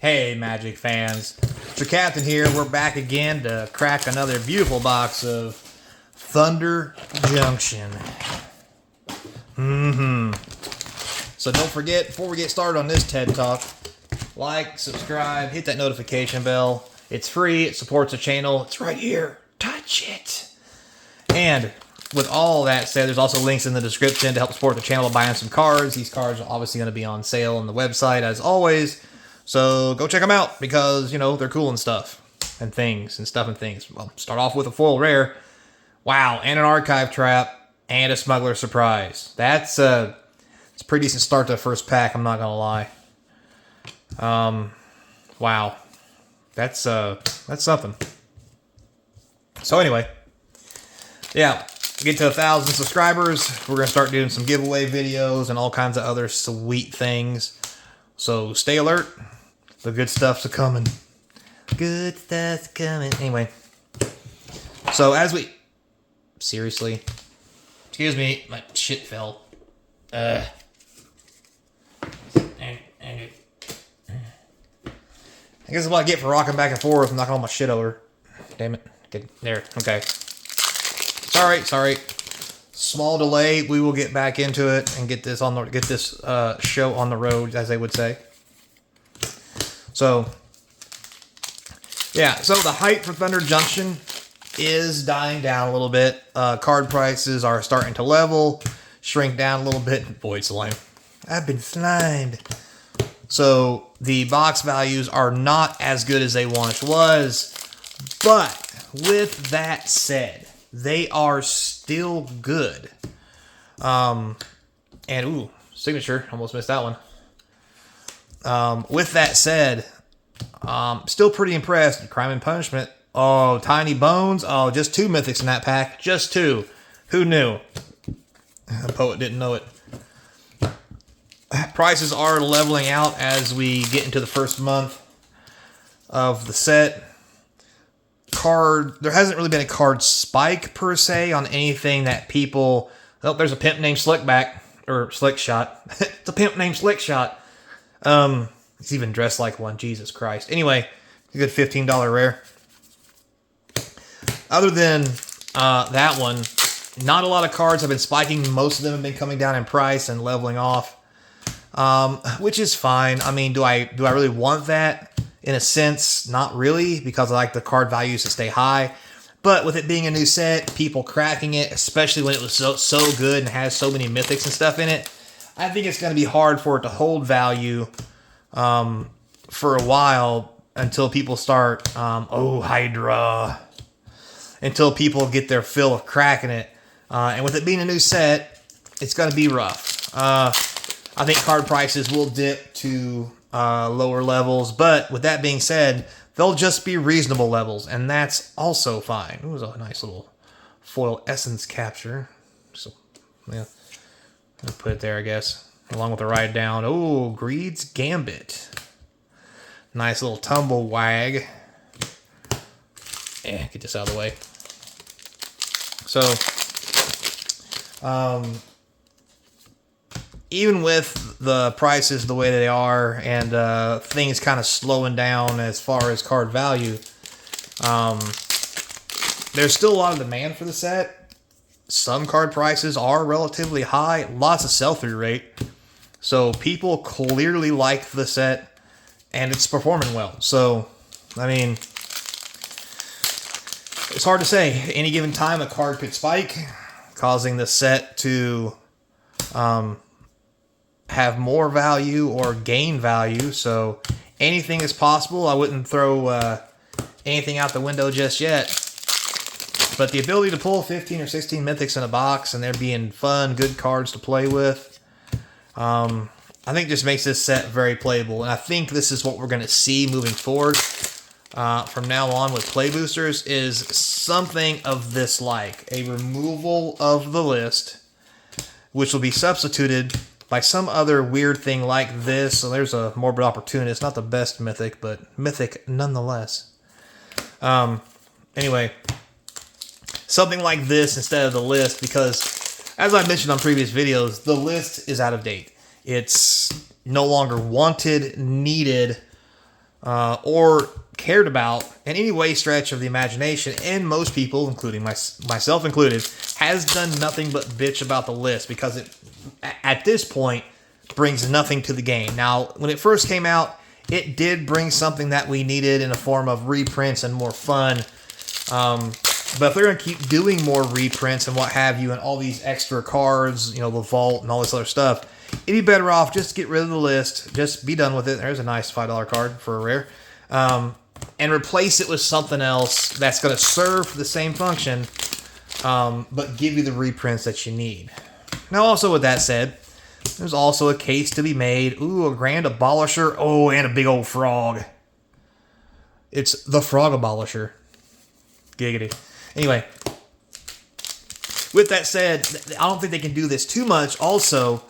Hey, Magic fans. Mr. Captain here. We're back again to crack another beautiful box of Thunder Junction. So don't forget, before we get started on this TED Talk, like, subscribe, hit that notification bell. It's free. It supports the channel. It's right here. Touch it. And with all that said, there's also links in the description to help support the channel by buying some cards. These cards are obviously going to be on sale on the website as always. So go check them out because, you know, they're cool and stuff. And things and stuff and things. Well, start off with a foil rare. Wow, and an archive trap. And a smuggler surprise. It's a pretty decent start to the first pack, I'm not going to lie. Wow. That's something. So anyway. Yeah, get to 1,000 subscribers. We're going to start doing some giveaway videos and all kinds of other sweet things. So stay alert. The good stuff's a-coming. Good stuff's coming. Anyway. So as we... Seriously? Excuse me. My shit fell. I guess that's what I get for rocking back and forth and knocking all my shit over. Damn it. Get there. Okay. Sorry. Small delay. We will get back into it and get this show on the road, as they would say. So, yeah. So the hype for Thunder Junction is dying down a little bit. Card prices are starting to level, shrink down a little bit. Void slime. I've been slimed. So the box values are not as good as they once was, but with that said, they are still good. And ooh, signature, almost missed that one. With that said, still pretty impressed. Crime and Punishment. Oh, Tiny Bones. Oh, just 2 mythics in that pack. Just 2. Who knew? The poet didn't know it. Prices are leveling out as we get into the first month of the set. There hasn't really been a card spike per se on anything that people... Oh, there's a pimp named Slickback. Or Slickshot. It's a pimp named Slickshot. He's even dressed like one. Jesus Christ. Anyway, a good $15 rare. Other than that one, not a lot of cards have been spiking. Most of them have been coming down in price and leveling off. Which is fine. I mean, do I really want that? In a sense, not really, because I like the card values to stay high. But with it being a new set, people cracking it, especially when it was so good and has so many mythics and stuff in it, I think it's going to be hard for it to hold value for a while until people start, Hydra, until people get their fill of cracking it. And with it being a new set, it's going to be rough. I think card prices will dip to lower levels, but with that being said, they'll just be reasonable levels, and that's also fine. It was a nice little foil essence capture. So, yeah, I'll put it there, I guess, along with the ride down. Oh, Greed's Gambit. Nice little tumble wag. Yeah, get this out of the way. So, even with the prices the way they are and things kind of slowing down as far as card value, there's still a lot of demand for the set. Some card prices are relatively high, lots of sell-through rate. So people clearly like the set and it's performing well. So, I mean, it's hard to say. Any given time a card could spike, causing the set to have more value or gain value. So anything is possible. I wouldn't throw anything out the window just yet. But the ability to pull 15 or 16 mythics in a box and there being fun, good cards to play with, I think just makes this set very playable. And I think this is what we're going to see moving forward from now on with play boosters, is something of this like. A removal of the list, which will be substituted by some other weird thing like this. So there's a Morbid Opportunist. Not the best mythic, but mythic nonetheless. Anyway, something like this instead of the list, because as I mentioned on previous videos, the list is out of date. It's no longer wanted, needed, or cared about in any way stretch of the imagination, and most people, including myself included, has done nothing but bitch about the list because it, at this point, brings nothing to the game. Now, when it first came out, it did bring something that we needed in the form of reprints and more fun. But if they're going to keep doing more reprints and what have you, and all these extra cards, you know, the vault and all this other stuff, it'd be better off just get rid of the list, just be done with it. There's a nice $5 card for a rare. And replace it with something else that's going to serve the same function, but give you the reprints that you need. Now, also with that said, there's also a case to be made. Ooh, a Grand Abolisher. Oh, and a big old frog. It's the Frog Abolisher. Giggity. Anyway, with that said, I don't think they can do this too much also,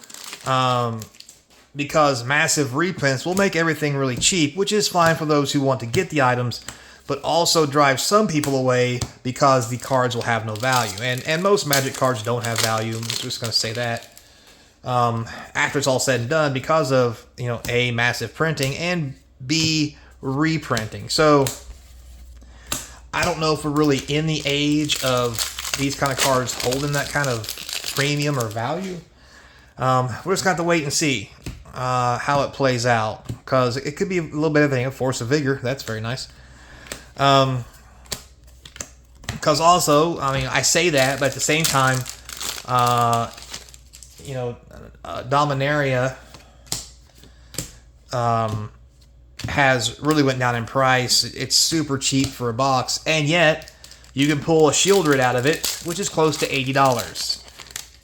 because massive reprints will make everything really cheap, which is fine for those who want to get the items, but also drive some people away because the cards will have no value. And most Magic cards don't have value. I'm just going to say that. After it's all said and done, because of, you know, A, massive printing, and B, reprinting. So I don't know if we're really in the age of these kind of cards holding that kind of premium or value. We're just going to have to wait and see how it plays out, because it could be a little bit of everything. A Force of Vigor, that's very nice. Because also, I mean, I say that, but at the same time, you know, Dominaria has really went down in price. It's super cheap for a box, and yet you can pull a Shieldred out of it, which is close to $80,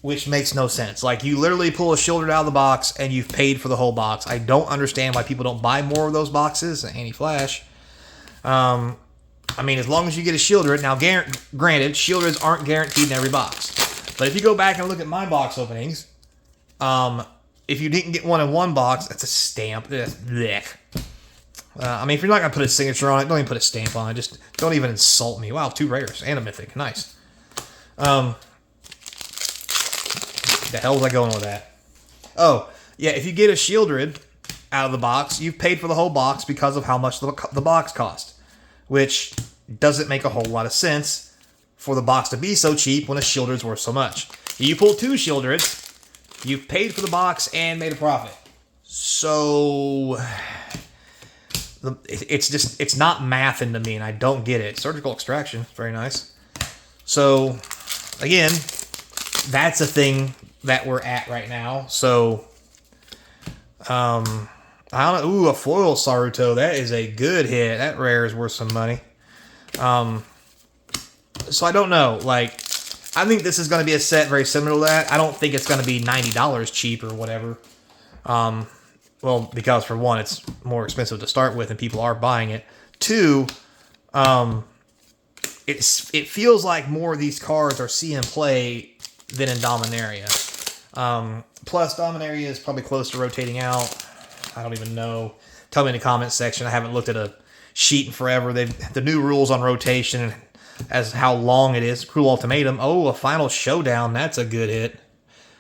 which makes no sense. Like, you literally pull a Shieldred out of the box, and you've paid for the whole box. I don't understand why people don't buy more of those boxes. Anti-Flash. I mean, as long as you get a Shieldred. Now, granted, Shieldreds aren't guaranteed in every box. But if you go back and look at my box openings, if you didn't get one in one box, that's a stamp. Blech. I mean, if you're not going to put a signature on it, don't even put a stamp on it. Just don't even insult me. Wow, 2 rares and a mythic. Nice. The hell was I going with that? Oh, yeah, if you get a Shieldred out of the box, you've paid for the whole box because of how much the box cost, which doesn't make a whole lot of sense for the box to be so cheap when a Shieldred's worth so much. You pull 2 Shieldreds, you've paid for the box and made a profit. So it's not mathing to me, and I don't get it. Surgical Extraction, very nice. So again, that's a thing that we're at right now. So I don't know. Ooh, a foil Saruto. That is a good hit. That rare is worth some money. So I don't know. Like, I think this is going to be a set very similar to that. I don't think it's going to be $90 cheap or whatever. Well, because for one, it's more expensive to start with and people are buying it. 2, it feels like more of these cards are seeing play than in Dominaria. Plus, Dominaria is probably close to rotating out. I don't even know. Tell me in the comments section. I haven't looked at a sheet in forever. The new rules on rotation as how long it is. Cruel Ultimatum. Oh, a Final Showdown. That's a good hit.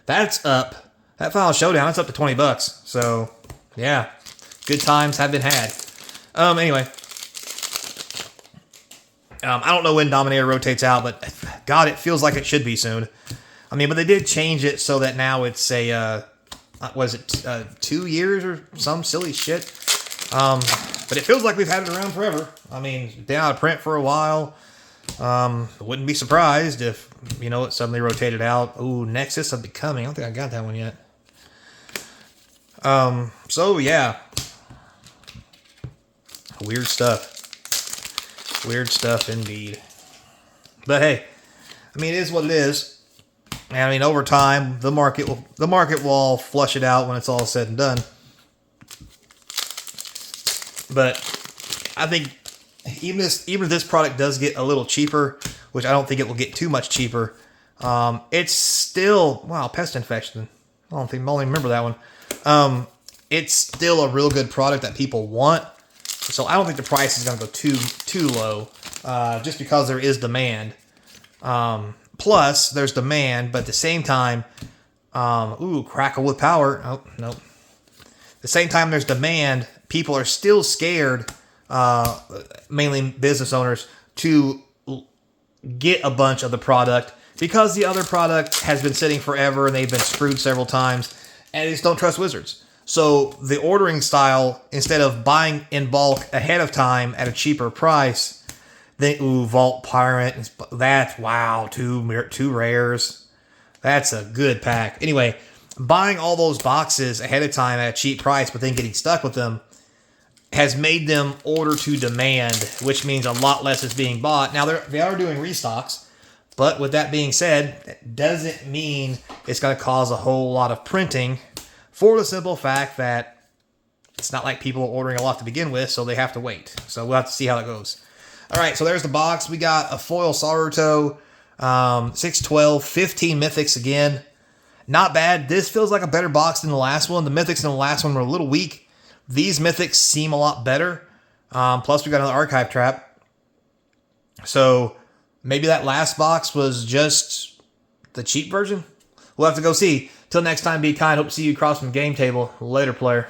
That's up. That Final Showdown, that's up to $20. So, yeah. Good times have been had. Anyway. I don't know when Dominator rotates out, but God, it feels like it should be soon. I mean, but they did change it so that now it's a, 2 years or some silly shit. But it feels like we've had it around forever. I mean, it's been out of print for a while. Wouldn't be surprised if, you know, it suddenly rotated out. Ooh, Nexus of Becoming. I don't think I got that one yet. So, yeah. Weird stuff. Weird stuff indeed. But hey, I mean, it is what it is. And I mean, over time, the market will all flush it out when it's all said and done. But I think even if this product does get a little cheaper, which I don't think it will get too much cheaper, it's still, wow, Pest Infection. I don't remember that one. It's still a real good product that people want. So I don't think the price is going to go too low, just because there is demand. Plus, there's demand, but at the same time, Crackle with Power. Oh, nope. At the same time there's demand, people are still scared mainly business owners, to get a bunch of the product because the other product has been sitting forever and they've been screwed several times, and they just don't trust Wizards. So the ordering style, instead of buying in bulk ahead of time at a cheaper price, Vault Pirate, wow, two rares. That's a good pack. Anyway, buying all those boxes ahead of time at a cheap price, but then getting stuck with them, has made them order to demand, which means a lot less is being bought. Now, they are doing restocks, but with that being said, that doesn't mean it's going to cause a whole lot of printing, for the simple fact that it's not like people are ordering a lot to begin with, so they have to wait. So we'll have to see how that goes. All right, so there's the box. We got a foil Saruto, 612, 15 mythics again. Not bad. This feels like a better box than the last one. The mythics in the last one were a little weak. These mythics seem a lot better. Plus, we got another archive trap. So maybe that last box was just the cheap version. We'll have to go see. Till next time, be kind. Hope to see you across from the game table. Later, player.